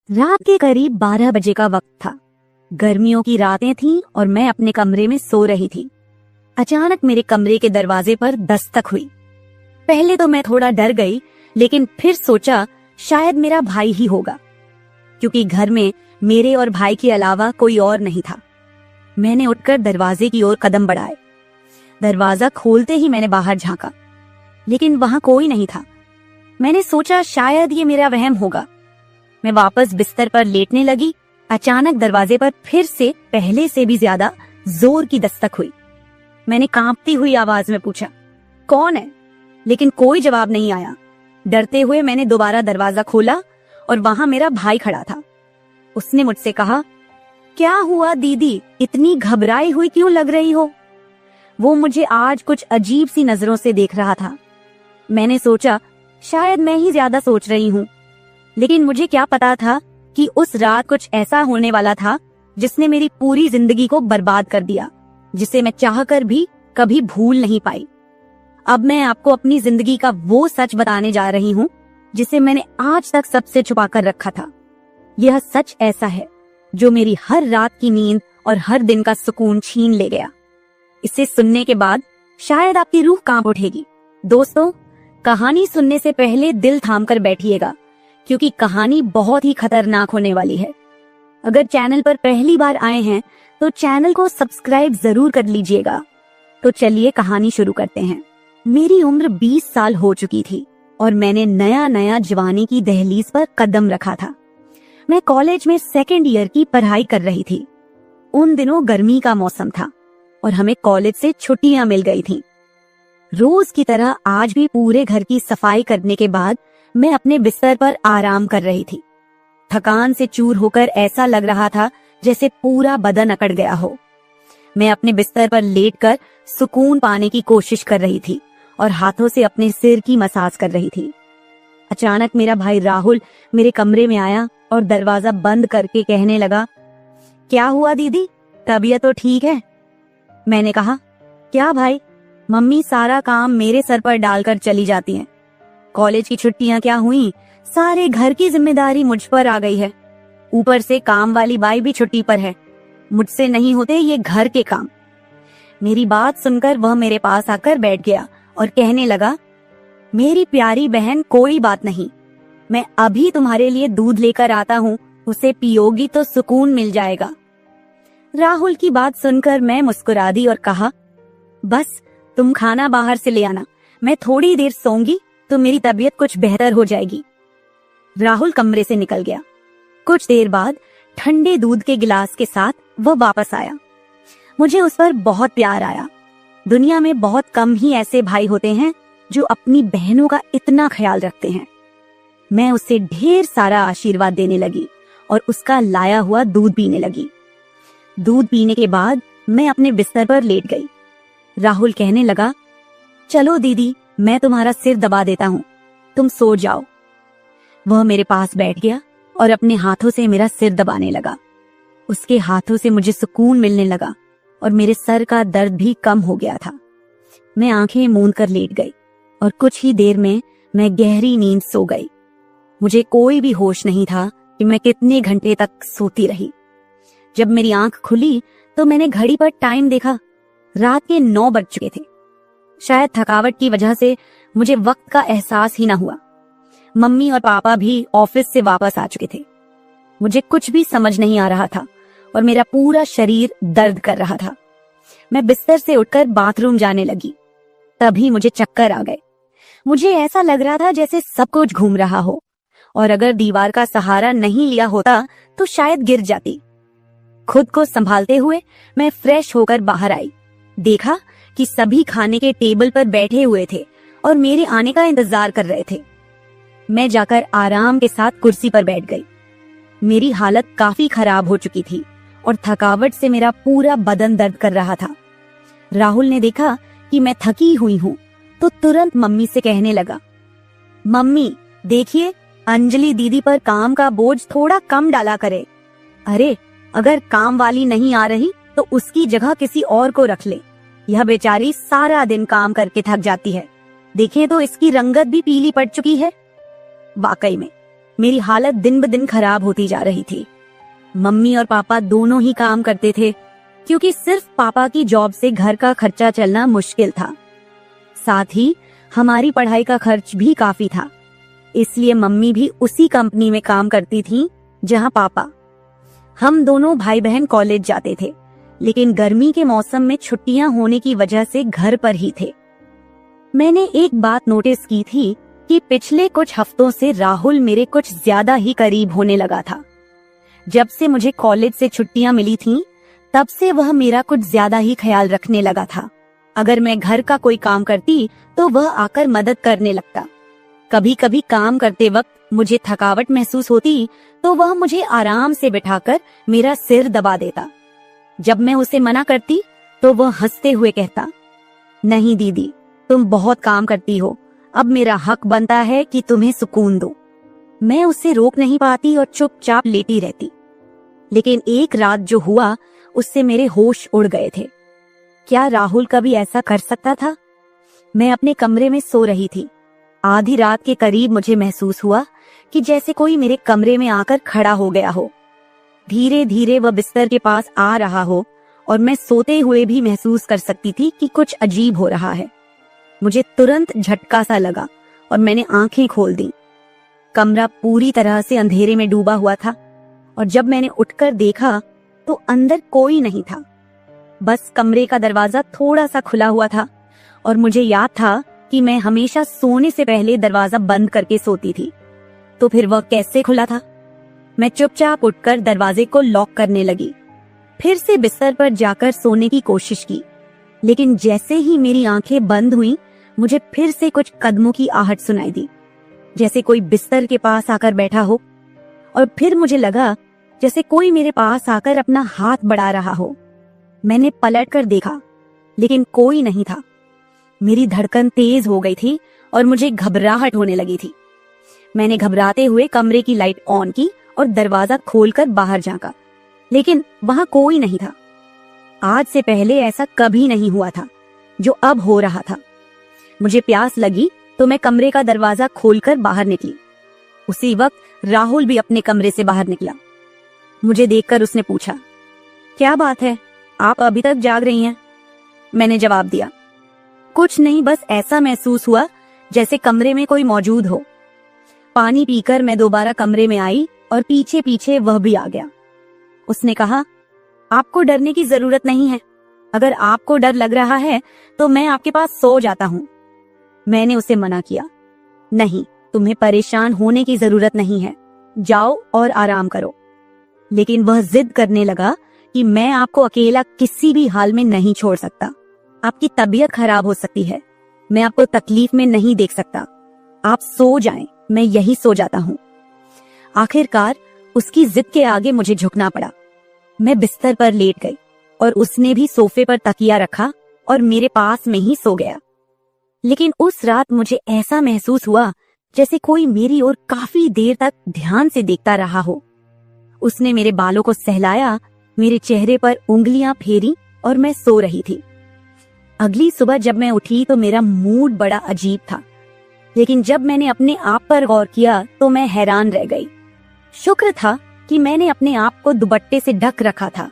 रात के करीब 12 बजे का वक्त था। गर्मियों की रातें थीं और मैं अपने कमरे में सो रही थी। अचानक मेरे कमरे के दरवाजे पर दस्तक हुई। पहले तो मैं थोड़ा डर गई, लेकिन फिर सोचा शायद मेरा भाई ही होगा, क्योंकि घर में मेरे और भाई के अलावा कोई और नहीं था। मैंने उठकर दरवाजे की ओर कदम बढ़ाए। दरवाजा खोलते ही मैंने बाहर झांका, लेकिन वहां कोई नहीं था। मैंने सोचा शायद ये मेरा वहम होगा। मैं वापस बिस्तर पर लेटने लगी। अचानक दरवाजे पर फिर से पहले से भी ज्यादा जोर की दस्तक हुई। मैंने कांपती हुई आवाज में पूछा, कौन है? लेकिन कोई जवाब नहीं आया। डरते हुए मैंने दोबारा दरवाजा खोला और वहां मेरा भाई खड़ा था। उसने मुझसे कहा, क्या हुआ दीदी, इतनी घबराई हुई क्यों लग रही हो? वो मुझे आज कुछ अजीब सी नजरों से देख रहा था। मैंने सोचा शायद मैं ही ज्यादा सोच रही हूँ, लेकिन मुझे क्या पता था कि उस रात कुछ ऐसा होने वाला था जिसने मेरी पूरी जिंदगी को बर्बाद कर दिया, जिसे मैं चाहकर भी कभी भूल नहीं पाई। अब मैं आपको अपनी जिंदगी का वो सच बताने जा रही हूँ जिसे मैंने आज तक सबसे छुपा कर रखा था। यह सच ऐसा है जो मेरी हर रात की नींद और हर दिन का सुकून छीन ले गया। इसे सुनने के बाद शायद आपकी रूह कांप उठेगी। दोस्तों, कहानी सुनने से पहले दिल थाम कर बैठिएगा, क्योंकि कहानी बहुत ही खतरनाक होने वाली है। अगर चैनल पर पहली बार आए हैं तो चैनल को सब्सक्राइब जरूर कर लीजिएगा। तो चलिए कहानी शुरू करते हैं। मेरी उम्र 20 साल हो चुकी थी और मैंने नया नया जवानी की दहलीज पर कदम रखा था। मैं कॉलेज में सेकेंड ईयर की पढ़ाई कर रही थी। उन दिनों गर्मी का मौसम था और हमें कॉलेज से छुट्टियां मिल गई थीं। रोज की तरह आज भी पूरे घर की सफाई करने के बाद मैं अपने बिस्तर पर आराम कर रही थी। थकान से चूर होकर ऐसा लग रहा था जैसे पूरा बदन अकड़ गया हो। मैं अपने बिस्तर पर लेटकर सुकून पाने की कोशिश कर रही थी और हाथों से अपने सिर की मसाज कर रही थी। अचानक मेरा भाई राहुल मेरे कमरे में आया और दरवाजा बंद करके कहने लगा, क्या हुआ दीदी, तबीयत तो ठीक है? मैंने कहा, क्या भाई, मम्मी सारा काम मेरे सर पर डालकर चली जाती हैं। कॉलेज की छुट्टियां क्या हुई, सारे घर की जिम्मेदारी मुझ पर आ गई है। ऊपर से काम वाली बाई भी छुट्टी पर है। मुझसे नहीं होते ये घर के काम। मेरी बात सुनकर वह मेरे पास आकर बैठ गया और कहने लगा, मेरी प्यारी बहन, कोई बात नहीं, मैं अभी तुम्हारे लिए दूध लेकर आता हूँ, उसे पियोगी तो सुकून मिल जाएगा। राहुल की बात सुनकर मैं मुस्कुरा दी और कहा, बस तुम खाना बाहर से ले आना, मैं थोड़ी देर सोऊंगी तो मेरी तबीयत कुछ बेहतर हो जाएगी। राहुल कमरे से निकल गया। कुछ देर बाद ठंडे दूध के गिलास के साथ वह वापस आया। मुझे उस पर बहुत प्यार आया। दुनिया में बहुत कम ही ऐसे भाई होते हैं जो अपनी बहनों का इतना ख्याल रखते हैं। मैं उसे ढेर सारा आशीर्वाद देने लगी और उसका लाया हुआ दूध पीने लगी। दूध पीने के बाद मैं अपने बिस्तर पर लेट गई। राहुल कहने लगा, चलो दीदी, मैं तुम्हारा सिर दबा देता हूँ, तुम सो जाओ। वह मेरे पास बैठ गया और अपने हाथों से मेरा सिर दबाने लगा। उसके हाथों से मुझे सुकून मिलने लगा और मेरे सर का दर्द भी कम हो गया था। मैं आंखें मूंद कर लेट गई और कुछ ही देर में मैं गहरी नींद सो गई। मुझे कोई भी होश नहीं था कि मैं कितने घंटे तक सोती रही। जब मेरी आंख खुली तो मैंने घड़ी पर टाइम देखा। रात के 9 बज चुके थे। शायद थकावट की वजह से मुझे वक्त का एहसास ही न हुआ। मम्मी और पापा भी ऑफिस से वापस आ चुके थे। मुझे कुछ भी समझ नहीं आ रहा था और मेरा पूरा शरीर दर्द कर रहा था। मैं बिस्तर से उठकर बाथरूम जाने लगी। तभी मुझे चक्कर आ गए। मुझे ऐसा लग रहा था जैसे सब कुछ घूम रहा हो और अगर दीवार का सहारा नहीं लिया होता तो शायद गिर जाती। खुद को संभालते हुए मैं फ्रेश होकर बाहर आई। देखा कि सभी खाने के टेबल पर बैठे हुए थे और मेरे आने का इंतजार कर रहे थे। मैं जाकर आराम के साथ कुर्सी पर बैठ गई। मेरी हालत काफी खराब हो चुकी थी और थकावट से मेरा पूरा बदन दर्द कर रहा था। राहुल ने देखा कि मैं थकी हुई हूँ तो तुरंत मम्मी से कहने लगा, मम्मी देखिए, अंजलि दीदी पर काम का बोझ थोड़ा कम डाला करे। अरे, अगर काम वाली नहीं आ रही तो उसकी जगह किसी और को रख ले। यह बेचारी सारा दिन काम करके थक जाती है। देखें तो इसकी रंगत भी पीली पड़ चुकी है। वाकई में मेरी हालत दिन ब दिन खराब होती जा रही थी। मम्मी और पापा दोनों ही काम करते थे, क्योंकि सिर्फ पापा की जॉब से घर का खर्चा चलना मुश्किल था। साथ ही हमारी पढ़ाई का खर्च भी काफी था, इसलिए मम्मी भी उसी कंपनी में काम करती थी जहां पापा। हम दोनों भाई बहन कॉलेज जाते थे, लेकिन गर्मी के मौसम में छुट्टियां होने की वजह से घर पर ही थे। मैंने एक बात नोटिस की थी कि पिछले कुछ हफ्तों से राहुल मेरे कुछ ज्यादा ही करीब होने लगा था। जब से मुझे कॉलेज से छुट्टियां मिली थीं, तब से वह मेरा कुछ ज्यादा ही ख्याल रखने लगा था। अगर मैं घर का कोई काम करती तो वह आकर मदद करने लगता। कभी कभी काम करते वक्त मुझे थकावट महसूस होती तो वह मुझे आराम से बिठाकर मेरा सिर दबा देता। जब मैं उसे मना करती तो वह हंसते हुए कहता, नहीं दीदी, तुम बहुत काम करती हो, अब मेरा हक बनता है कि तुम्हें सुकून दो। मैं उसे रोक नहीं पाती और चुपचाप लेटी रहती। लेकिन एक रात जो हुआ, उससे मेरे होश उड़ गए थे। क्या राहुल कभी ऐसा कर सकता था? मैं अपने कमरे में सो रही थी। आधी रात के करीब मुझे महसूस हुआ कि जैसे कोई मेरे कमरे में आकर खड़ा हो गया हो। धीरे धीरे वह बिस्तर के पास आ रहा हो और मैं सोते हुए भी महसूस कर सकती थी कि कुछ अजीब हो रहा है। मुझे तुरंत झटका सा लगा और मैंने आंखें खोल दी। कमरा पूरी तरह से अंधेरे में डूबा हुआ था और जब मैंने उठकर देखा तो अंदर कोई नहीं था। बस कमरे का दरवाजा थोड़ा सा खुला हुआ था और मुझे याद था कि मैं हमेशा सोने से पहले दरवाजा बंद करके सोती थी। तो फिर वह कैसे खुला था? मैं चुपचाप उठकर दरवाजे को लॉक करने लगी। फिर से बिस्तर पर जाकर सोने की कोशिश की, लेकिन जैसे ही मेरी आंखें बंद हुईं, मुझे फिर से कुछ कदमों की आहट सुनाई दी, जैसे कोई बिस्तर के पास आकर बैठा हो। और फिर मुझे लगा जैसे कोई मेरे पास आकर अपना हाथ बढ़ा रहा हो। मैंने पलट कर देखा, लेकिन कोई नहीं था। मेरी धड़कन तेज हो गई थी और मुझे घबराहट होने लगी थी। मैंने घबराते हुए कमरे की लाइट ऑन की और दरवाजा खोलकर बाहर झांका, लेकिन वहां कोई नहीं था। आज से पहले ऐसा कभी नहीं हुआ था जो अब हो रहा था। मुझे प्यास लगी तो मैं कमरे का दरवाजा खोलकर बाहर निकली। उसी वक्त राहुल भी अपने कमरे से बाहर निकला। मुझे देखकर उसने पूछा, क्या बात है, आप अभी तक जाग रही हैं? मैंने जवाब दिया, कुछ नहीं, बस ऐसा महसूस हुआ जैसे कमरे में कोई मौजूद हो। पानी पीकर मैं दोबारा कमरे में आई और पीछे पीछे वह भी आ गया। उसने कहा, आपको डरने की जरूरत नहीं है। अगर आपको डर लग रहा है तो मैं आपके पास सो जाता हूँ। मैंने उसे मना किया, नहीं, तुम्हें परेशान होने की जरूरत नहीं है, जाओ और आराम करो। लेकिन वह जिद करने लगा कि मैं आपको अकेला किसी भी हाल में नहीं छोड़ सकता। आपकी तबीयत खराब हो सकती है, मैं आपको तकलीफ में नहीं देख सकता। आप सो जाएं, मैं यही सो जाता हूँ। आखिरकार उसकी जिद के आगे मुझे झुकना पड़ा। मैं बिस्तर पर लेट गई और उसने भी सोफे पर तकिया रखा और मेरे पास में ही सो गया। लेकिन उस रात मुझे ऐसा महसूस हुआ जैसे कोई मेरी ओर काफी देर तक ध्यान से देखता रहा हो। उसने मेरे बालों को सहलाया, मेरे चेहरे पर उंगलियां फेरी और मैं सो रही थी। अगली सुबह जब मैं उठी तो मेरा मूड बड़ा अजीब था, लेकिन जब मैंने अपने आप पर गौर किया तो मैं हैरान रह गई। शुक्र था कि मैंने अपने आप को दुपट्टे से ढक रखा था।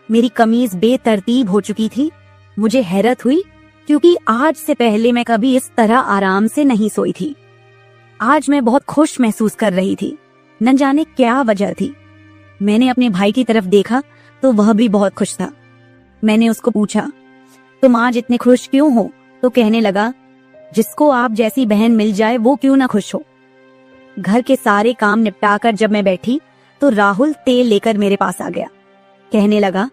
मेरी कमीज बेतरतीब हो चुकी थी। मुझे हैरत हुई क्योंकि आज से पहले मैं कभी इस तरह आराम से नहीं सोई थी। आज मैं बहुत खुश महसूस कर रही थी, न जाने क्या वजह थी। मैंने अपने भाई की तरफ देखा तो वह भी बहुत खुश था। मैंने उसको पूछा, तुम आज इतने खुश क्यों हो? तो कहने लगा, जिसको आप जैसी बहन मिल जाए वो क्यों ना खुश हो। घर के सारे काम निपटाकर जब मैं बैठी तो राहुल तेल लेकर मेरे पास आ गया। कहने लगा,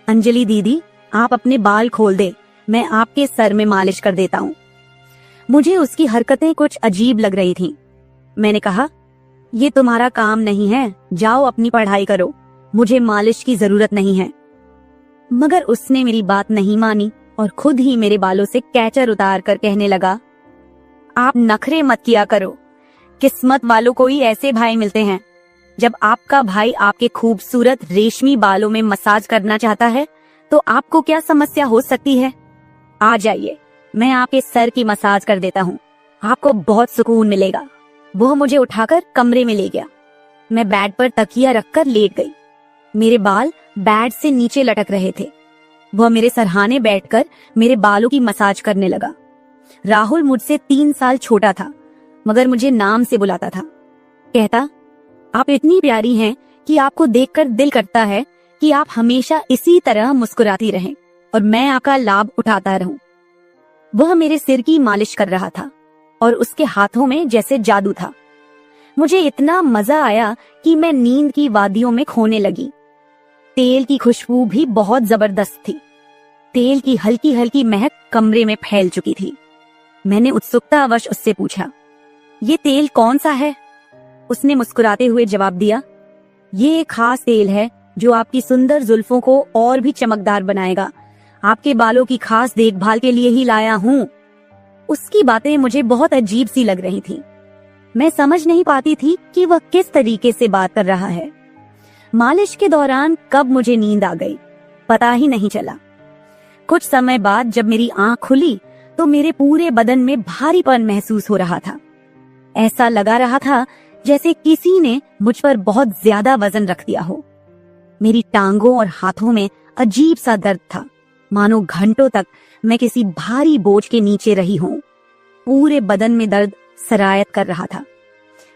अंजलि दीदी, आप अपने बाल खोल दे, मैं आपके सर में मालिश कर देता हूँ। मुझे उसकी हरकतें कुछ अजीब लग रही थीं। मैंने कहा, ये तुम्हारा काम नहीं है, जाओ अपनी पढ़ाई करो, मुझे मालिश की जरूरत नहीं है। मगर उसने मेरी बात नहीं मानी और खुद ही मेरे बालों से कैचर उतार कर कहने लगा, आप नखरे मत किया करो, किस्मत वालों को ही ऐसे भाई मिलते हैं। जब आपका भाई आपके खूबसूरत रेशमी बालों में मसाज करना चाहता है तो आपको क्या समस्या हो सकती है? आ जाइए, मैं आपके सर की मसाज कर देता हूँ, आपको बहुत सुकून मिलेगा। वह मुझे उठाकर कमरे में ले गया। मैं बेड पर तकिया रखकर लेट गई। मेरे बाल बेड से नीचे लटक रहे थे। वह मेरे सरहाने बैठकर मेरे बालों की मसाज करने लगा। राहुल मुझसे 3 साल छोटा था, मगर मुझे नाम से बुलाता था। कहता, आप इतनी प्यारी हैं कि आपको देखकर दिल करता है कि आप हमेशा इसी तरह मुस्कुराती रहें और मैं आपका लाभ उठाता रहूं। वह मेरे सिर की मालिश कर रहा था और उसके हाथों में जैसे जादू था। मुझे इतना मजा आया कि मैं नींद की वादियों में खोने लगी। तेल की खुशबू भी बहुत जबरदस्त थी। तेल की हल्की हल्की महक कमरे में फैल चुकी थी। मैंने उत्सुकतावश उससे पूछा, ये तेल कौन सा है? उसने मुस्कुराते हुए जवाब दिया, ये एक खास तेल है जो आपकी सुंदर जुल्फों को और भी चमकदार बनाएगा। आपके बालों की खास देखभाल के लिए ही लाया हूँ। उसकी बातें मुझे बहुत अजीब सी लग रही थी। मैं समझ नहीं पाती थी कि वह किस तरीके से बात कर रहा है। मालिश के दौरान कब मुझे नींद आ गई, पता ही नहीं चला। कुछ समय बाद जब मेरी आंख खुली तो मेरे पूरे बदन में भारीपन महसूस हो रहा था। ऐसा लगा रहा था जैसे किसी ने मुझ पर बहुत ज्यादा वजन रख दिया हो। मेरी टांगों और हाथों में अजीब सा दर्द था, मानो घंटों तक मैं किसी भारी बोझ के नीचे रही हूं। पूरे बदन में दर्द सरायत कर रहा था।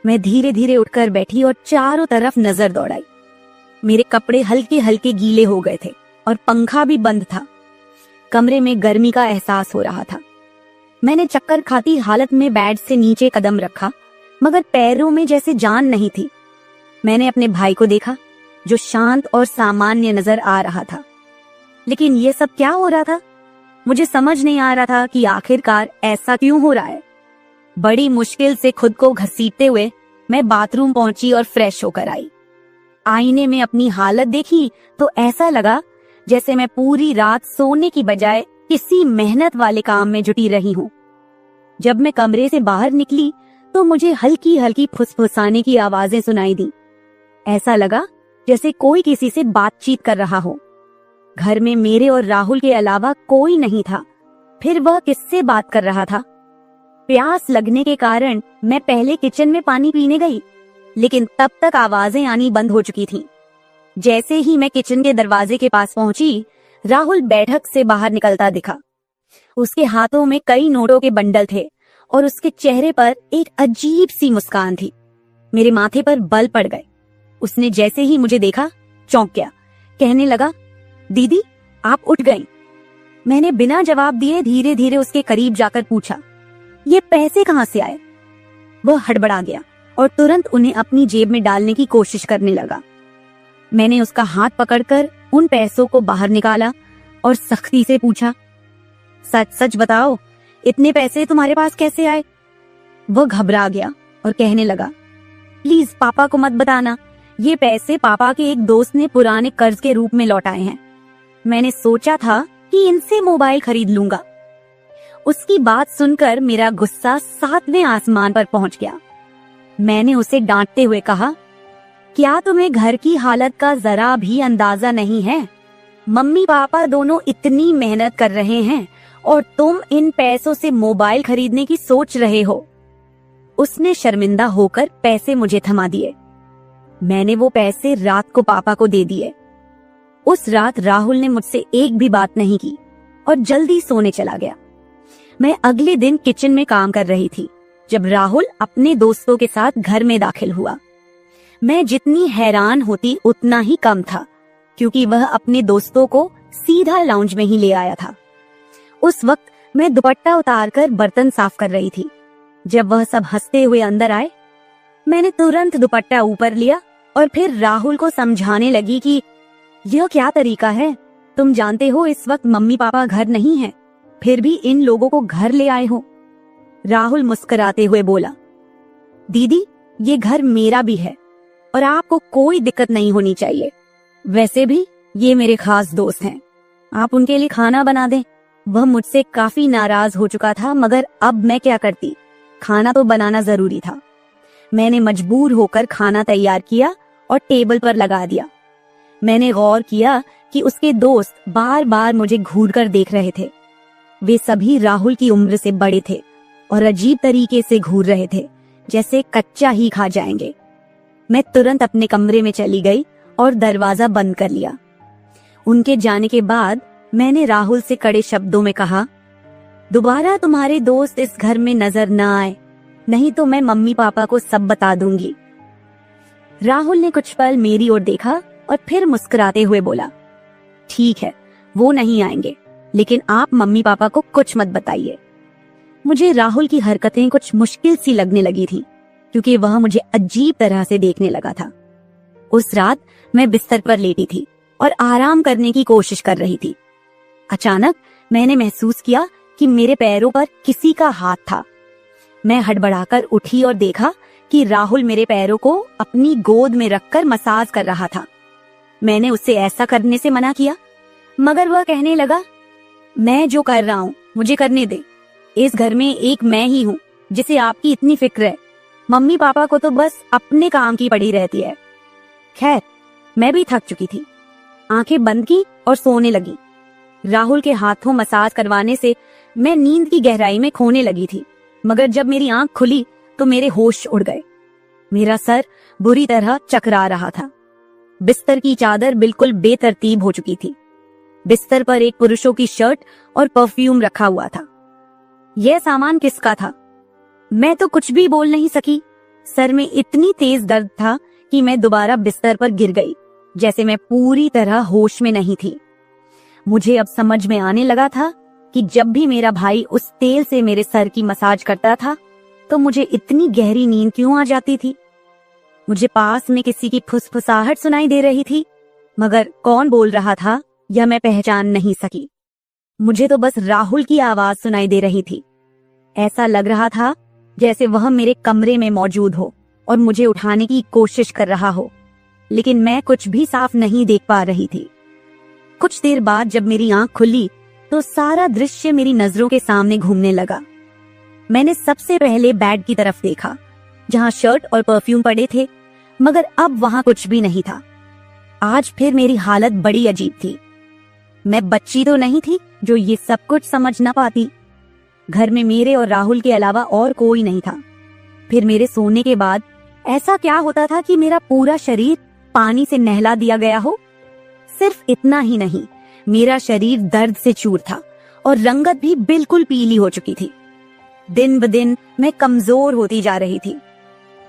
मैं धीरे धीरे उठकर बैठी और चारों तरफ नजर दौड़ाई। मेरे कपड़े हल्के हल्के गीले हो गए थे और पंखा भी बंद था। कमरे में गर्मी का एहसास हो रहा था। मैंने चक्कर खाती हालत में बेड से नीचे कदम रखा, मगर पैरों में जैसे जान नहीं थी। मैंने अपने भाई को देखा जो शांत और सामान्य नजर आ रहा था। लेकिन ये सब क्या हो रहा था? मुझे समझ नहीं आ रहा था कि आखिरकार ऐसा क्यों हो रहा है। बड़ी मुश्किल से खुद को घसीटते हुए मैं बाथरूम पहुंची और फ्रेश होकर आई। आईने में अपनी हालत देखी तो ऐसा लगा जैसे मैं पूरी रात सोने की बजाय किसी मेहनत वाले काम में जुटी रही हूँ। जब मैं कमरे से बाहर निकली तो मुझे हल्की हल्की फुसफुसाने की आवाजें सुनाई दी। ऐसा लगा जैसे कोई किसी से बातचीत कर रहा हो। घर में मेरे और राहुल के अलावा कोई नहीं था। फिर वह किससे बात कर रहा था? प्यास लगने के कारण मैं पहले किचन में पानी पीने गई, लेकिन तब तक आवाजें आनी बंद हो चुकी थीं। जैसे ही मैं किचन के दरवाजे के पास पहुंची, राहुल बैठक से बाहर निकलता दिखा। उसके हाथों में कई नोटों के बंडल थे और उसके चेहरे पर एक अजीब सी मुस्कान थी। मेरे माथे पर बल पड़ गए। उसने जैसे ही मुझे देखा चौंक गया। कहने लगा, दीदी आप उठ गईं। मैंने बिना जवाब दिए धीरे धीरे उसके करीब जाकर पूछा, ये पैसे कहाँ से आए? वह हड़बड़ा गया और तुरंत उन्हें अपनी जेब में डालने की कोशिश करने लगा। मैंने उसका हाथ पकड़कर उन पैसों को बाहर निकाला और सख्ती से पूछा, सच सच बताओ, इतने पैसे तुम्हारे पास कैसे आए? वह घबरा गया और कहने लगा, प्लीज पापा को मत बताना। ये पैसे पापा के एक दोस्त ने पुराने कर्ज के रूप में लौटाए हैं। मैंने सोचा था कि इनसे मोबाइल खरीद लूंगा। उसकी बात सुनकर मेरा गुस्सा 7वें आसमान पर पहुंच गया। मैंने उसे डांटते हुए कहा, क्या तुम्हें घर की हालत का जरा भी अंदाजा नहीं है? मम्मी पापा दोनों इतनी मेहनत कर रहे हैं और तुम इन पैसों से मोबाइल खरीदने की सोच रहे हो। उसने शर्मिंदा होकर पैसे मुझे थमा दिए। मैंने वो पैसे रात को पापा को दे दिए। उस रात राहुल ने मुझसे एक भी बात नहीं की और जल्दी सोने चला गया। मैं अगले दिन किचन में काम कर रही थी जब राहुल अपने दोस्तों के साथ घर में दाखिल हुआ। मैं जितनी हैरान होती उतना ही कम था, क्योंकि वह अपने दोस्तों को सीधा लाउंज में ही ले आया था। उस वक्त मैं दुपट्टा उतारकर बर्तन साफ कर रही थी। जब वह सब हंसते हुए अंदर आए, मैंने तुरंत दुपट्टा ऊपर लिया और फिर राहुल को समझाने लगी कि यह क्या तरीका है? तुम जानते हो इस वक्त मम्मी पापा घर नहीं हैं, फिर भी इन लोगों को घर ले आए हो। राहुल मुस्कुराते हुए बोला, दीदी ये घर मेरा भी है और आपको कोई दिक्कत नहीं होनी चाहिए। वैसे भी ये मेरे खास दोस्त हैं, आप उनके लिए खाना बना दें। वह मुझसे काफी नाराज हो चुका था, मगर अब मैं क्या करती? खाना तो बनाना जरूरी था। मैंने मजबूर होकर खाना तैयार किया और टेबल पर लगा दिया। मैंने गौर किया कि उसके दोस्त बार बार मुझे घूरकर देख रहे थे। वे सभी राहुल की उम्र से बड़े थे और अजीब तरीके से घूर रहे थे, जैसे कच्चा ही खा जाएंगे। मैं तुरंत अपने कमरे में चली गई और दरवाजा बंद कर लिया। उनके जाने के बाद मैंने राहुल से कड़े शब्दों में कहा, दोबारा तुम्हारे दोस्त इस घर में नजर न आए, नहीं तो मैं मम्मी पापा को सब बता दूंगी। राहुल ने कुछ पल मेरी ओर देखा और फिर मुस्कुराते हुए बोला, ठीक है, वो नहीं आएंगे, लेकिन आप मम्मी पापा को कुछ मत बताइए। मुझे राहुल की हरकतें कुछ मुश्किल सी लगने लगी थी, क्योंकि वह मुझे अजीब तरह से देखने लगा था। उस रात मैं बिस्तर पर लेटी थी और आराम करने की कोशिश कर रही थी। अचानक मैंने महसूस किया कि मेरे पैरों पर किसी का हाथ था। मैं हड़बड़ाकर उठी और देखा कि राहुल मेरे पैरों को अपनी गोद में रखकर मसाज कर रहा था। मैंने उससे ऐसा करने से मना किया, मगर वह कहने लगा, मैं जो कर रहा हूँ मुझे करने दे। इस घर में एक मैं ही हूँ जिसे आपकी इतनी फिक्र है। मम्मी पापा को तो बस अपने काम की पड़ी रहती है। खैर, मैं भी थक चुकी थी। आंखें बंद की और सोने लगी। राहुल के हाथों मसाज करवाने से मैं नींद की गहराई में खोने लगी थी, मगर जब मेरी आंख खुली तो मेरे होश उड़ गए। मेरा सर बुरी तरह चकरा रहा था। बिस्तर की चादर बिल्कुल बेतरतीब हो चुकी थी। बिस्तर पर एक पुरुषों की शर्ट और परफ्यूम रखा हुआ था। यह सामान किसका था? मैं तो कुछ भी बोल नहीं सकी। सर में इतनी तेज दर्द था कि मैं दोबारा बिस्तर पर गिर गई, जैसे मैं पूरी तरह होश में नहीं थी। मुझे अब समझ में आने लगा था कि जब भी मेरा भाई उस तेल से मेरे सर की मसाज करता था तो मुझे इतनी गहरी नींद क्यों आ जाती थी। मुझे पास में किसी की फुसफुसाहट सुनाई दे रही थी, मगर कौन बोल रहा था यह मैं पहचान नहीं सकी। मुझे तो बस राहुल की आवाज सुनाई दे रही थी। ऐसा लग रहा था जैसे वह मेरे कमरे में मौजूद हो और मुझे उठाने की कोशिश कर रहा हो, लेकिन मैं कुछ भी साफ नहीं देख पा रही थी। कुछ देर बाद जब मेरी आंख खुली तो सारा दृश्य मेरी नजरों के सामने घूमने लगा। मैंने सबसे पहले बेड की तरफ देखा, जहां शर्ट और परफ्यूम पड़े थे, मगर अब वहां कुछ भी नहीं था। आज फिर मेरी हालत बड़ी अजीब थी। मैं बच्ची तो नहीं थी जो ये सब कुछ समझ ना पाती। घर में मेरे और राहुल के अलावा और कोई नहीं था। फिर मेरे सोने के बाद ऐसा क्या होता था कि मेरा पूरा शरीर पानी से नहला दिया गया हो। सिर्फ इतना ही नहीं, मेरा शरीर दर्द से चूर था और रंगत भी बिल्कुल पीली हो चुकी थी। दिन ब दिन मैं कमजोर होती जा रही थी।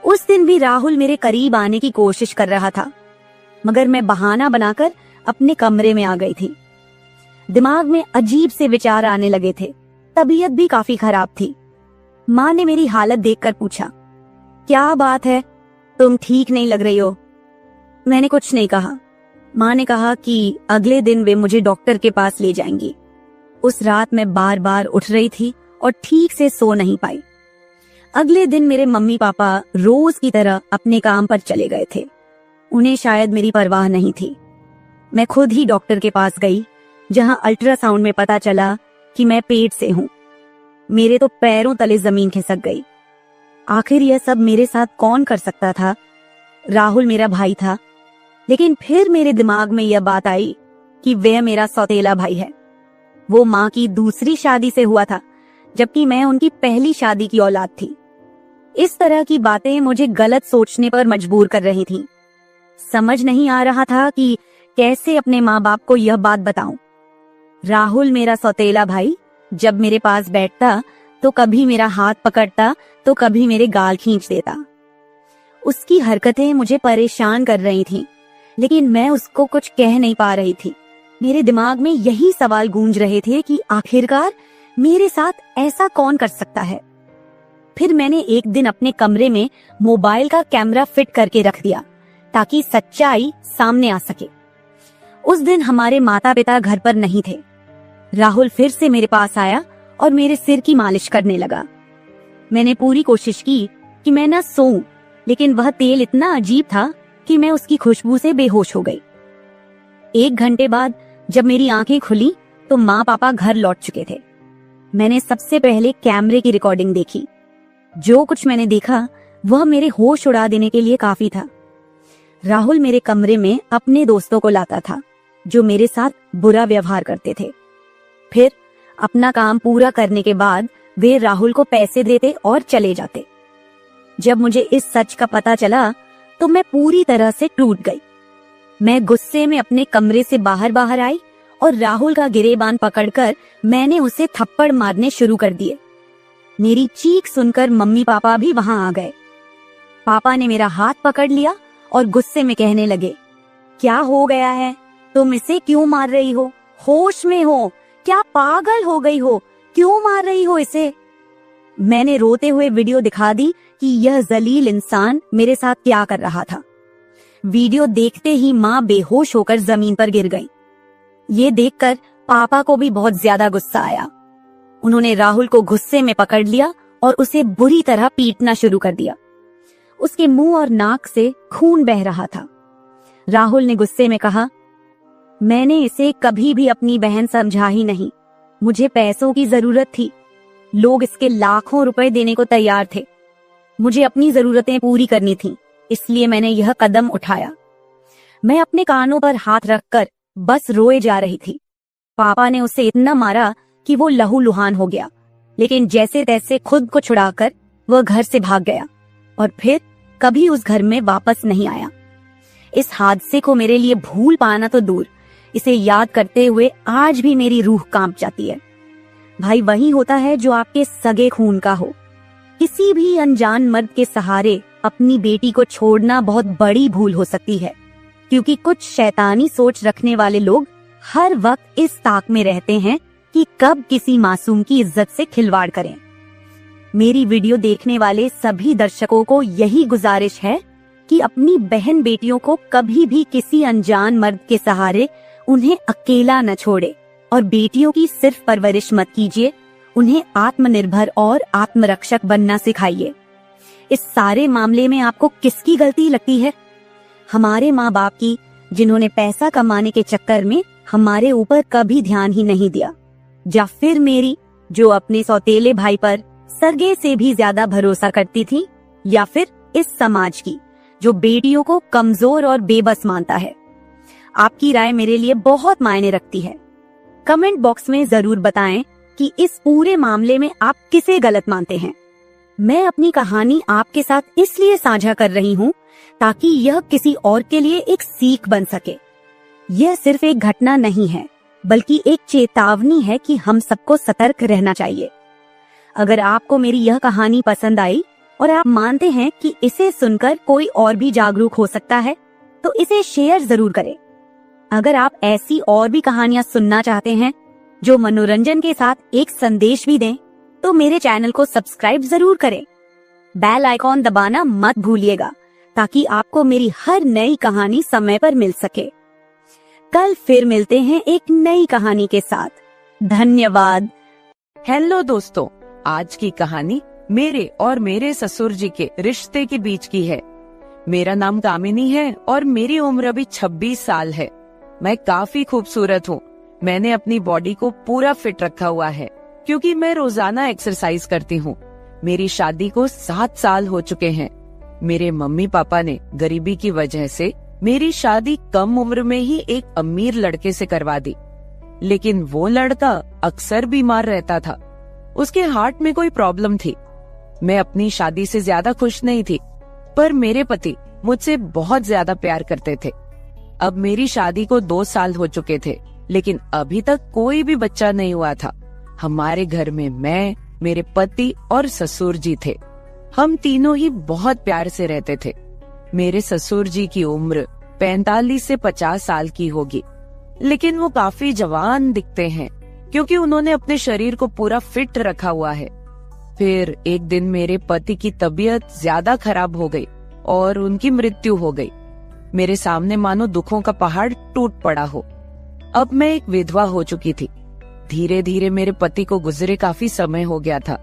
उस दिन भी राहुल मेरे करीब आने की कोशिश कर रहा था, मगर मैं बहाना बनाकर अपने कमरे में आ गई थी। दिमाग में अजीब से विचार आने लगे थे। तबीयत भी काफी खराब थी। माँ ने मेरी हालत देखकर पूछा, क्या बात है, तुम ठीक नहीं लग रही हो? मैंने कुछ नहीं कहा। माँ ने कहा कि अगले दिन वे मुझे डॉक्टर के पास ले जाएंगी। उस रात मैं बार बार उठ रही थी और ठीक से सो नहीं पाई। अगले दिन मेरे मम्मी पापा रोज की तरह अपने काम पर चले गए थे। उन्हें शायद मेरी परवाह नहीं थी। मैं खुद ही डॉक्टर के पास गई, जहां अल्ट्रासाउंड में पता चला कि मैं पेट से हूं। मेरे तो पैरों तले जमीन खिसक गई। आखिर यह सब मेरे साथ कौन कर सकता था? राहुल मेरा भाई था, लेकिन फिर मेरे दिमाग में यह बात आई कि वह मेरा सौतेला भाई है। वो माँ की दूसरी शादी से हुआ था, जबकि मैं उनकी पहली शादी की औलाद थी। इस तरह की बातें मुझे गलत सोचने पर मजबूर कर रही थीं। समझ नहीं आ रहा था कि कैसे अपने माँ बाप को यह बात बताऊं। राहुल मेरा सौतेला भाई जब मेरे पास बैठता तो कभी मेरा हाथ पकड़ता तो कभी मेरे गाल खींच देता। उसकी हरकतें मुझे परेशान कर रही थीं, लेकिन मैं उसको कुछ कह नहीं पा रही थी। मेरे दिमाग में यही सवाल गूंज रहे थे कि आखिरकार मेरे साथ ऐसा कौन कर सकता है। फिर मैंने एक दिन अपने कमरे में मोबाइल का कैमरा फिट करके रख दिया ताकि सच्चाई सामने आ सके। उस दिन हमारे माता पिता घर पर नहीं थे। राहुल फिर से मेरे पास आया और मेरे सिर की मालिश करने लगा। मैंने पूरी कोशिश की कि मैं न सोऊं, लेकिन वह तेल इतना अजीब था कि मैं उसकी खुशबू से बेहोश हो गई। 1 घंटे बाद जब मेरी आंखें खुली तो माँ पापा घर लौट चुके थे। मैंने सबसे पहले कैमरे की रिकॉर्डिंग देखी। जो कुछ मैंने देखा वह मेरे होश उड़ा देने के लिए काफी था। राहुल मेरे कमरे में अपने दोस्तों को लाता था जो मेरे साथ बुरा व्यवहार करते थे। फिर अपना काम पूरा करने के बाद वे राहुल को पैसे देते और चले जाते। जब मुझे इस सच का पता चला तो मैं पूरी तरह से टूट गई। मैं गुस्से में अपने कमरे से बाहर आई और राहुल का गिरेबान पकड़कर मैंने उसे थप्पड़ मारने शुरू कर दिए। मेरी चीख सुनकर मम्मी पापा भी वहां आ गए। पापा ने मेरा हाथ पकड़ लिया और गुस्से में कहने लगे, क्या हो गया है? तुम इसे क्यों मार रही हो? होश में हो? क्या पागल हो गई हो? क्यों मार रही हो इसे? मैंने रोते हुए वीडियो दिखा दी कि यह जलील इंसान मेरे साथ क्या कर रहा था। वीडियो देखते ही माँ बेहोश होकर जमीन पर गिर गई। ये देखकर पापा को भी बहुत ज्यादा गुस्सा आया। उन्होंने राहुल को गुस्से में पकड़ लिया और उसे बुरी तरह पीटना शुरू कर दिया। उसके मुंह और नाक से खून बह रहा था। राहुल ने गुस्से में कहा, मैंने इसे कभी भी अपनी बहन समझा ही नहीं। मुझे पैसों की जरूरत थी। लोग इसके लाखों रुपए देने को तैयार थे। मुझे अपनी जरूरतें पूरी करनी थी, इसलिए मैंने यह कदम उठाया। मैं अपने कानों पर हाथ रखकर बस रोए जा रही थी। पापा ने उसे इतना मारा कि वो लहूलुहान हो गया, लेकिन जैसे तैसे खुद को छुड़ाकर वह घर से भाग गया और फिर कभी उस घर में वापस नहीं आया। इस हादसे को मेरे लिए भूल पाना तो दूर, इसे याद करते हुए आज भी मेरी रूह कांप जाती है। भाई वही होता है जो आपके सगे खून का हो। किसी भी अनजान मर्द के सहारे अपनी बेटी को छोड़ना बहुत बड़ी भूल हो सकती है, क्योंकि कुछ शैतानी सोच रखने वाले लोग हर वक्त इस ताक में रहते हैं कि कब किसी मासूम की इज्जत से खिलवाड़ करें। मेरी वीडियो देखने वाले सभी दर्शकों को यही गुजारिश है कि अपनी बहन बेटियों को कभी भी किसी अनजान मर्द के सहारे उन्हें अकेला न छोड़े और बेटियों की सिर्फ परवरिश मत कीजिए, उन्हें आत्मनिर्भर और आत्मरक्षक बनना सिखाइए। इस सारे मामले में आपको किसकी गलती लगती है? हमारे माँ बाप की, जिन्होंने पैसा कमाने के चक्कर में हमारे ऊपर कभी ध्यान ही नहीं दिया, या फिर मेरी, जो अपने सौतेले भाई पर सरगे से भी ज्यादा भरोसा करती थी, या फिर इस समाज की, जो बेटियों को कमजोर और बेबस मानता है। आपकी राय मेरे लिए बहुत मायने रखती है। कमेंट बॉक्स में जरूर बताएं कि इस पूरे मामले में आप किसे गलत मानते हैं। मैं अपनी कहानी आपके साथ इसलिए साझा कर रही हूँ ताकि यह किसी और के लिए एक सीख बन सके। यह सिर्फ एक घटना नहीं है, बल्कि एक चेतावनी है कि हम सबको सतर्क रहना चाहिए। अगर आपको मेरी यह कहानी पसंद आई और आप मानते हैं कि इसे सुनकर कोई और भी जागरूक हो सकता है, तो इसे शेयर जरूर करें। अगर आप ऐसी और भी कहानियां सुनना चाहते हैं जो मनोरंजन के साथ एक संदेश भी दें, तो मेरे चैनल को सब्सक्राइब जरूर करें। बेल आइकॉन दबाना मत भूलिएगा ताकि आपको मेरी हर नई कहानी समय पर मिल सके। कल फिर मिलते हैं एक नई कहानी के साथ। धन्यवाद। हेलो दोस्तों, आज की कहानी मेरे और मेरे ससुर जी के रिश्ते के बीच की है। मेरा नाम कामिनी है और मेरी उम्र अभी 26 साल है। मैं काफी खूबसूरत हूँ। मैंने अपनी बॉडी को पूरा फिट रखा हुआ है क्योंकि मैं रोजाना एक्सरसाइज करती हूँ। मेरी शादी को 7 साल हो चुके हैं। मेरे मम्मी पापा ने गरीबी की वजह से मेरी शादी कम उम्र में ही एक अमीर लड़के से करवा दी, लेकिन वो लड़का अक्सर बीमार रहता था। उसके हार्ट में कोई प्रॉब्लम थी। मैं अपनी शादी से ज्यादा खुश नहीं थी, पर मेरे पति मुझसे बहुत ज्यादा प्यार करते थे। अब मेरी शादी को 2 साल हो चुके थे, लेकिन अभी तक कोई भी बच्चा नहीं हुआ था। हमारे घर में मैं, मेरे पति और ससुर जी थे। हम तीनों ही बहुत प्यार से रहते थे। मेरे ससुर जी की उम्र 45 से 50 साल की होगी, लेकिन वो काफी जवान दिखते हैं क्योंकि उन्होंने अपने शरीर को पूरा फिट रखा हुआ है। फिर एक दिन मेरे पति की तबीयत ज्यादा खराब हो गई और उनकी मृत्यु हो गई। मेरे सामने मानो दुखों का पहाड़ टूट पड़ा हो। अब मैं एक विधवा हो चुकी थी। धीरे धीरे मेरे पति को गुजरे काफी समय हो गया था।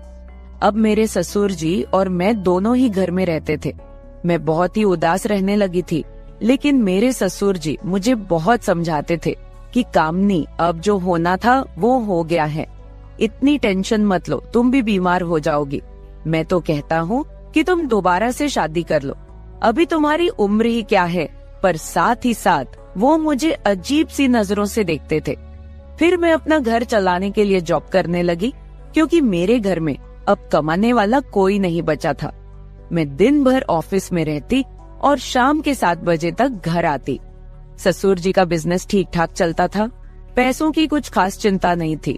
अब मेरे ससुर जी और मैं दोनों ही घर में रहते थे। मैं बहुत ही उदास रहने लगी थी, लेकिन मेरे ससुर जी मुझे बहुत समझाते थे कि कामनी, अब जो होना था वो हो गया है, इतनी टेंशन मत लो, तुम भी बीमार हो जाओगी। मैं तो कहता हूँ कि तुम दोबारा से शादी कर लो, अभी तुम्हारी उम्र ही क्या है। पर साथ ही साथ वो मुझे अजीब सी नजरों से देखते थे। फिर मैं अपना घर चलाने के लिए जॉब करने लगी क्योंकि मेरे घर में अब कमाने वाला कोई नहीं बचा था। मैं दिन भर ऑफिस में रहती और शाम के 7 बजे तक घर आती। ससुर जी का बिजनेस ठीक ठाक चलता था, पैसों की कुछ खास चिंता नहीं थी।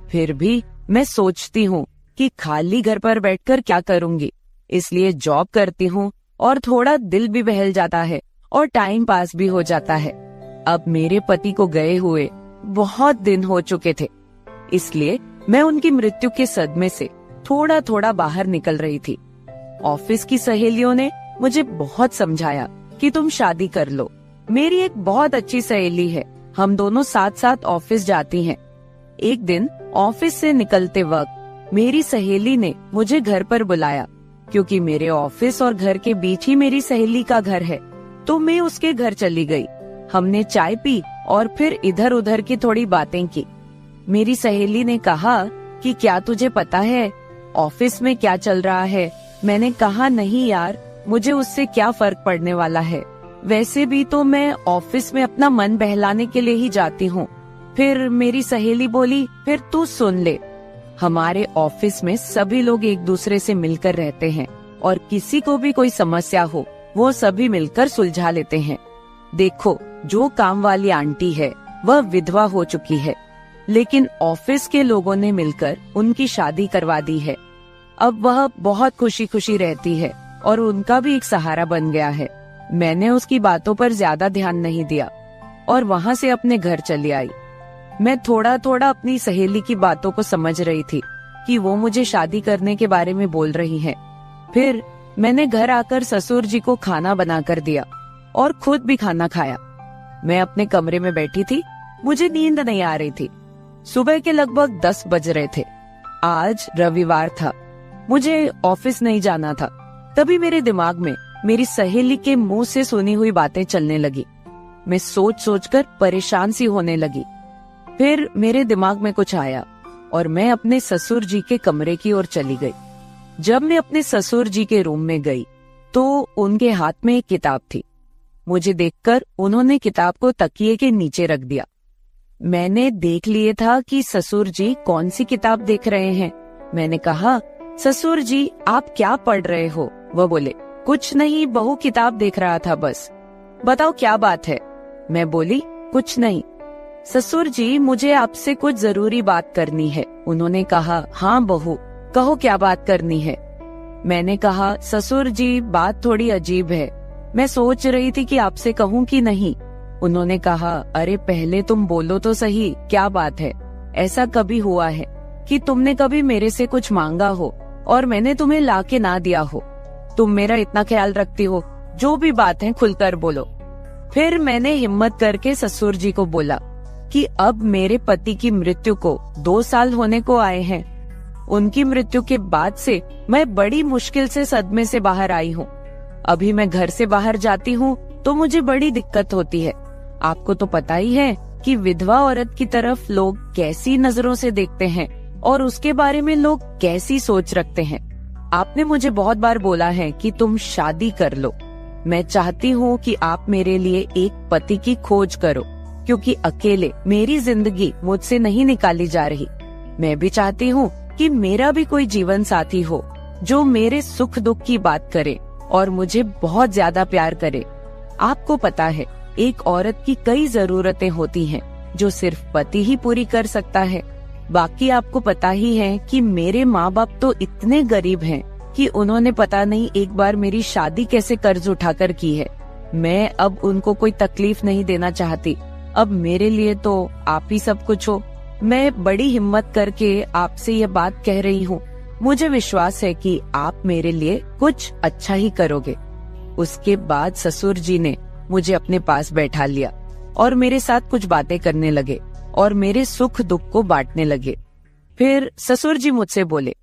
फिर भी मैं सोचती हूँ कि खाली घर पर बैठकर क्या करूंगी, इसलिए जॉब करती हूँ और थोड़ा दिल भी बहल जाता है और टाइम पास भी हो जाता है। अब मेरे पति को गए हुए बहुत दिन हो चुके थे, इसलिए मैं उनकी मृत्यु के सदमे से थोड़ा थोड़ा बाहर निकल रही थी। ऑफिस की सहेलियों ने मुझे बहुत समझाया कि तुम शादी कर लो। मेरी एक बहुत अच्छी सहेली है, हम दोनों साथ साथ ऑफिस जाती हैं। एक दिन ऑफिस से निकलते वक्त मेरी सहेली ने मुझे घर पर बुलाया, क्योंकि मेरे ऑफिस और घर के बीच ही मेरी सहेली का घर है। तो मैं उसके घर चली गई। हमने चाय पी और फिर इधर उधर की थोड़ी बातें की। मेरी सहेली ने कहा कि क्या तुझे पता है ऑफिस में क्या चल रहा है? मैंने कहा नहीं यार, मुझे उससे क्या फर्क पड़ने वाला है, वैसे भी तो मैं ऑफिस में अपना मन बहलाने के लिए ही जाती हूँ। फिर मेरी सहेली बोली, फिर तू सुन ले, हमारे ऑफिस में सभी लोग एक दूसरे से मिलकर रहते हैं और किसी को भी कोई समस्या हो वो सभी मिलकर सुलझा लेते हैं। देखो, जो काम वाली आंटी है वह विधवा हो चुकी है, लेकिन ऑफिस के लोगों ने मिलकर उनकी शादी करवा दी है। अब वह बहुत खुशी खुशी रहती है और उनका भी एक सहारा बन गया है। मैंने उसकी बातों पर ज्यादा ध्यान नहीं दिया और वहाँ से अपने घर चली आई। मैं थोड़ा थोड़ा अपनी सहेली की बातों को समझ रही थी कि वो मुझे शादी करने के बारे में बोल रही है। फिर मैंने घर आकर ससुर जी को खाना बनाकर दिया और खुद भी खाना खाया। मैं अपने कमरे में बैठी थी, मुझे नींद नहीं आ रही थी। सुबह के लगभग 10 बज रहे थे। आज रविवार था, मुझे ऑफिस नहीं जाना था। तभी मेरे दिमाग में मेरी सहेली के मुंह से सुनी हुई बातें चलने लगी। मैं सोच सोचकर परेशान सी होने लगी। फिर मेरे दिमाग में कुछ आया और मैं अपने ससुर जी के कमरे की ओर चली गई। जब मैं अपने ससुर जी के रूम में गई तो उनके हाथ में एक किताब थी। मुझे देखकर उन्होंने किताब को तकिए के नीचे रख दिया। मैंने देख लिए था कि ससुर जी कौन सी किताब देख रहे हैं। मैंने कहा, ससुर जी आप क्या पढ़ रहे हो? वह बोले, कुछ नहीं बहू, किताब देख रहा था बस। बताओ क्या बात है? मैं बोली, कुछ नहीं ससुर जी, मुझे आपसे कुछ जरूरी बात करनी है। उन्होंने कहा, हाँ बहू कहो, क्या बात करनी है? मैंने कहा, ससुर जी बात थोड़ी अजीब है, मैं सोच रही थी कि आपसे कहूँ कि नहीं। उन्होंने कहा, अरे पहले तुम बोलो तो सही, क्या बात है? ऐसा कभी हुआ है कि तुमने कभी मेरे से कुछ मांगा हो और मैंने तुम्हें लाके ना दिया हो? तुम मेरा इतना ख्याल रखती हो, जो भी बात है खुलकर बोलो। फिर मैंने हिम्मत करके ससुर जी को बोला कि अब मेरे पति की मृत्यु को 2 साल होने को आए हैं। उनकी मृत्यु के बाद से मैं बड़ी मुश्किल से सदमे से बाहर आई हूँ। अभी मैं घर से बाहर जाती हूँ तो मुझे बड़ी दिक्कत होती है। आपको तो पता ही है कि विधवा औरत की तरफ लोग कैसी नजरों से देखते हैं और उसके बारे में लोग कैसी सोच रखते हैं। आपने मुझे बहुत बार बोला है कि तुम शादी कर लो। मैं चाहती हूँ कि आप मेरे लिए एक पति की खोज करो, क्योंकि अकेले मेरी जिंदगी मुझसे नहीं निकाली जा रही। मैं भी चाहती हूँ कि मेरा भी कोई जीवन साथी हो जो मेरे सुख दुख की बात करे और मुझे बहुत ज्यादा प्यार करे। आपको पता है, एक औरत की कई जरूरतें होती हैं जो सिर्फ पति ही पूरी कर सकता है। बाकी आपको पता ही है कि मेरे माँ बाप तो इतने गरीब हैं कि उन्होंने पता नहीं एक बार मेरी शादी कैसे कर्ज उठाकर की है। मैं अब उनको कोई तकलीफ नहीं देना चाहती। अब मेरे लिए तो आप ही सब कुछ हो। मैं बड़ी हिम्मत करके आपसे ये बात कह रही हूँ। मुझे विश्वास है कि आप मेरे लिए कुछ अच्छा ही करोगे। उसके बाद ससुर जी ने मुझे अपने पास बैठा लिया और मेरे साथ कुछ बातें करने लगे और मेरे सुख दुख को बांटने लगे। फिर ससुर जी मुझसे बोले,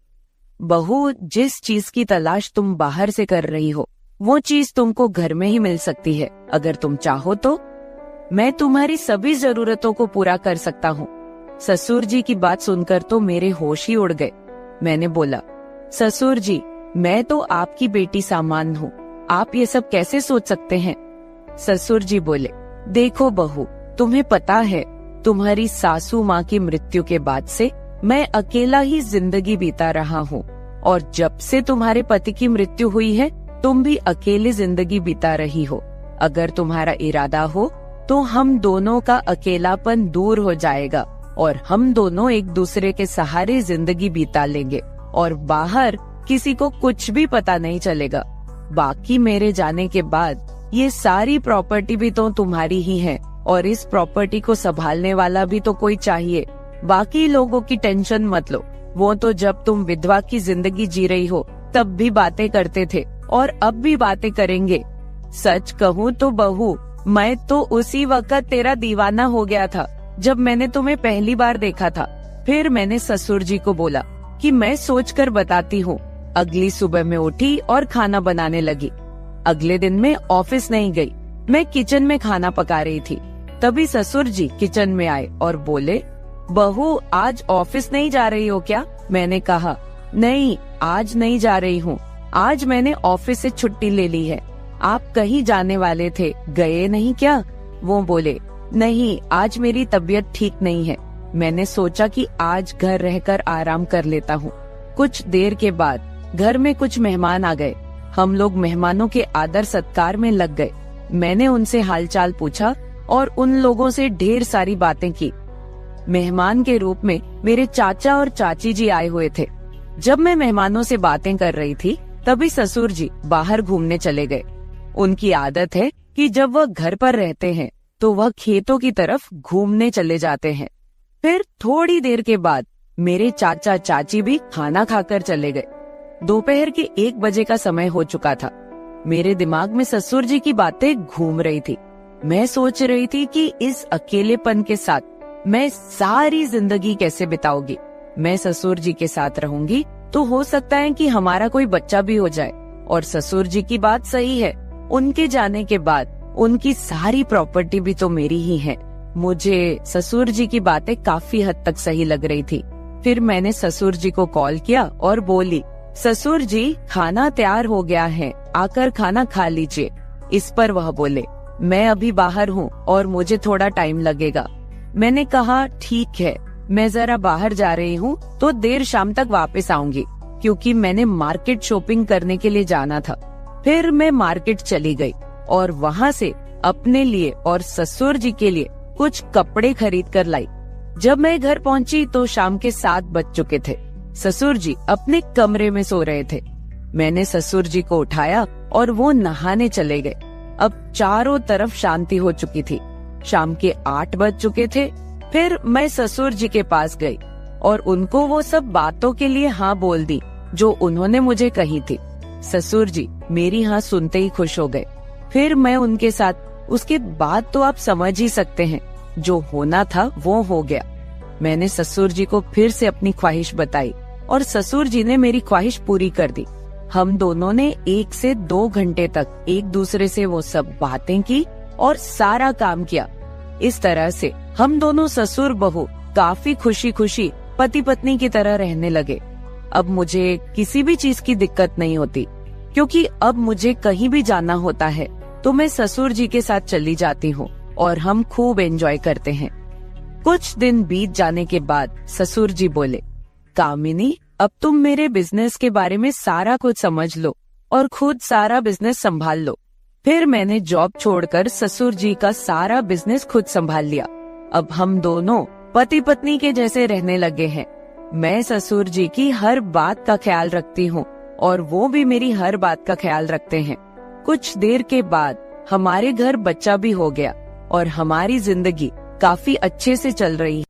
बहू, जिस चीज की तलाश तुम बाहर से कर रही हो वो चीज तुमको घर में ही मिल सकती है। अगर तुम चाहो तो मैं तुम्हारी सभी जरूरतों को पूरा कर सकता हूँ। ससुर जी की बात सुनकर तो मेरे होश ही उड़ गए। मैंने बोला, ससुर जी, मैं तो आपकी बेटी सामान हूँ, आप ये सब कैसे सोच सकते हैं? ससुर जी बोले, देखो बहू, तुम्हें पता है तुम्हारी सासू माँ की मृत्यु के बाद से मैं अकेला ही जिंदगी बीता रहा हूँ। और जब से तुम्हारे पति की मृत्यु हुई है तुम भी अकेले जिंदगी बिता रही हो। अगर तुम्हारा इरादा हो तो हम दोनों का अकेलापन दूर हो जाएगा और हम दोनों एक दूसरे के सहारे जिंदगी बिता लेंगे और बाहर किसी को कुछ भी पता नहीं चलेगा। बाकी मेरे जाने के बाद ये सारी प्रॉपर्टी भी तो तुम्हारी ही है और इस प्रॉपर्टी को संभालने वाला भी तो कोई चाहिए। बाकी लोगों की टेंशन मत लो, वो तो जब तुम विधवा की जिंदगी जी रही हो तब भी बातें करते थे और अब भी बातें करेंगे। सच कहूँ तो बहू, मैं तो उसी वक्त तेरा दीवाना हो गया था जब मैंने तुम्हें पहली बार देखा था। फिर मैंने ससुर जी को बोला कि मैं सोचकर बताती हूँ। अगली सुबह मैं उठी और खाना बनाने लगी। अगले दिन मैं ऑफिस नहीं गई, मैं किचन में खाना पका रही थी। तभी ससुर जी किचन में आए और बोले, बहू आज ऑफिस नहीं जा रही हो क्या? मैंने कहा नहीं, आज नहीं जा रही हूँ, आज मैंने ऑफिस से छुट्टी ले ली है। आप कहीं जाने वाले थे, गए नहीं क्या? वो बोले नहीं, आज मेरी तबीयत ठीक नहीं है। मैंने सोचा कि आज घर रहकर आराम कर लेता हूँ। कुछ देर के बाद घर में कुछ मेहमान आ गए। हम लोग मेहमानों के आदर सत्कार में लग गए। मैंने उनसे हालचाल पूछा और उन लोगों से ढेर सारी बातें की। मेहमान के रूप में मेरे चाचा और चाची जी आए हुए थे। जब मैं मेहमानों से बातें कर रही थी तभी ससुर जी बाहर घूमने चले गए। उनकी आदत है कि जब वह घर पर रहते हैं तो वह खेतों की तरफ घूमने चले जाते हैं। फिर थोड़ी देर के बाद मेरे चाचा चाची भी खाना खाकर चले गए। दोपहर के 1 बजे का समय हो चुका था। मेरे दिमाग में ससुर जी की बातें घूम रही थी। मैं सोच रही थी कि इस अकेलेपन के साथ मैं सारी जिंदगी कैसे बिताऊंगी। मैं ससुर जी के साथ रहूंगी तो हो सकता है कि हमारा कोई बच्चा भी हो जाए। और ससुर जी की बात सही है, उनके जाने के बाद उनकी सारी प्रॉपर्टी भी तो मेरी ही है। मुझे ससुर जी की बातें काफी हद तक सही लग रही थी। फिर मैंने ससुर जी को कॉल किया और बोली, ससुर जी खाना तैयार हो गया है, आकर खाना खा लीजिए। इस पर वह बोले, मैं अभी बाहर हूँ और मुझे थोड़ा टाइम लगेगा। मैंने कहा ठीक है, मैं जरा बाहर जा रही हूँ तो देर शाम तक वापस आऊंगी, क्योंकि मैंने मार्केट शॉपिंग करने के लिए जाना था। फिर मैं मार्केट चली गई और वहाँ से अपने लिए और ससुर जी के लिए कुछ कपड़े खरीद कर लाई। जब मैं घर पहुँची तो शाम के 7 बज चुके थे। ससुर जी अपने कमरे में सो रहे थे। मैंने ससुर जी को उठाया और वो नहाने चले गए। अब चारों तरफ शांति हो चुकी थी। शाम के 8 बज चुके थे। फिर मैं ससुर जी के पास गई और उनको वो सब बातों के लिए हाँ बोल दी जो उन्होंने मुझे कही थी। ससुर जी मेरी हाँ सुनते ही खुश हो गए। फिर मैं उनके साथ, उसके बाद तो आप समझ ही सकते हैं, जो होना था वो हो गया। मैंने ससुर जी को फिर से अपनी ख्वाहिश बताई और ससुर जी ने मेरी ख्वाहिश पूरी कर दी। हम दोनों ने 1 से 2 घंटे तक एक दूसरे से वो सब बातें की और सारा काम किया। इस तरह से हम दोनों ससुर बहू काफी खुशी खुशी पति पत्नी की तरह रहने लगे। अब मुझे किसी भी चीज की दिक्कत नहीं होती, क्योंकि अब मुझे कहीं भी जाना होता है तो मैं ससुर जी के साथ चली जाती हूँ और हम खूब एंजॉय करते हैं। कुछ दिन बीत जाने के बाद ससुर जी बोले, कामिनी अब तुम मेरे बिजनेस के बारे में सारा कुछ समझ लो और खुद सारा बिजनेस संभाल लो। फिर मैंने जॉब छोड़कर ससुर जी का सारा बिजनेस खुद संभाल लिया। अब हम दोनों पति पत्नी के जैसे रहने लगे हैं। मैं ससुर जी की हर बात का ख्याल रखती हूँ और वो भी मेरी हर बात का ख्याल रखते हैं। कुछ देर के बाद हमारे घर बच्चा भी हो गया और हमारी जिंदगी काफी अच्छे से चल रही है।